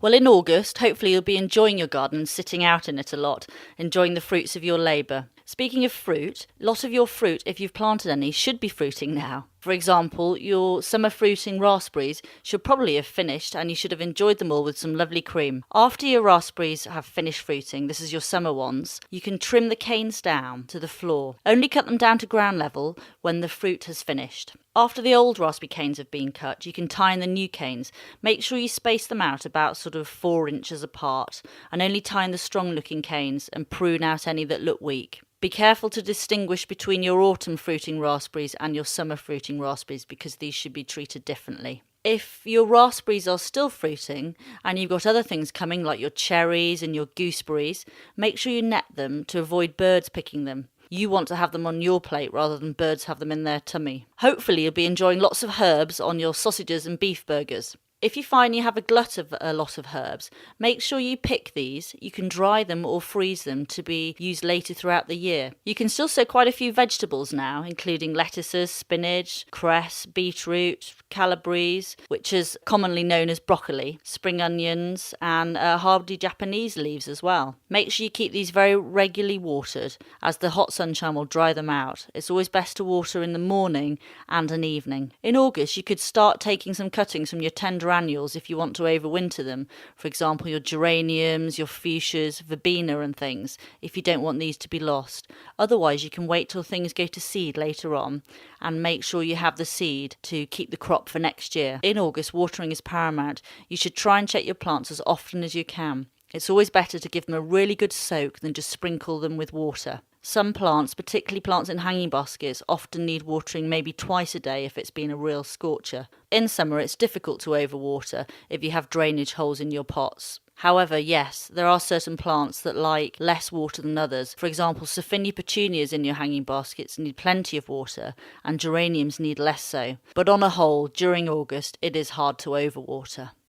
Well, in August, hopefully you'll be enjoying your garden and sitting out in it a lot, enjoying the fruits of your labour. Speaking of fruit, a lot of your fruit, if you've planted any, should be fruiting now. For example, your summer fruiting raspberries should probably have finished and you should have enjoyed them all with some lovely cream. After your raspberries have finished fruiting, this is your summer ones, you can trim the canes down to the floor. Only cut them down to ground level when the fruit has finished. After the old raspberry canes have been cut, you can tie in the new canes. Make sure you space them out about sort of 4 inches apart and only tie in the strong looking canes and prune out any that look weak. Be careful to distinguish between your autumn fruiting raspberries and your summer fruiting raspberries because these should be treated differently. If your raspberries are still fruiting and you've got other things coming like your cherries and your gooseberries, make sure you net them to avoid birds picking them. You want to have them on your plate rather than birds have them in their tummy. Hopefully you'll be enjoying lots of herbs on your sausages and beef burgers. If you find you have a glut of a lot of herbs, make sure you pick these. You can dry them or freeze them to be used later throughout the year. You can still sow quite a few vegetables now, including lettuces, spinach, cress, beetroot, calabrese, which is commonly known as broccoli, spring onions, and hardy Japanese leaves as well. Make sure you keep these very regularly watered, as the hot sunshine will dry them out. It's always best to water in the morning and an evening. In August, you could start taking some cuttings from your tender annuals if you want to overwinter them. For example, your geraniums, your fuchsias, verbena and things, if you don't want these to be lost. Otherwise, you can wait till things go to seed later on and make sure you have the seed to keep the crop for next year. In August, watering is paramount. You should try and check your plants as often as you can. It's always better to give them a really good soak than just sprinkle them with water. Some plants, particularly plants in hanging baskets, often need watering maybe twice a day if it's been a real scorcher. In summer, it's difficult to overwater if you have drainage holes in your pots. However, yes, there are certain plants that like less water than others. For example, Sophinia petunias in your hanging baskets need plenty of water and geraniums need less so. But on a whole, during August, it is hard to overwater.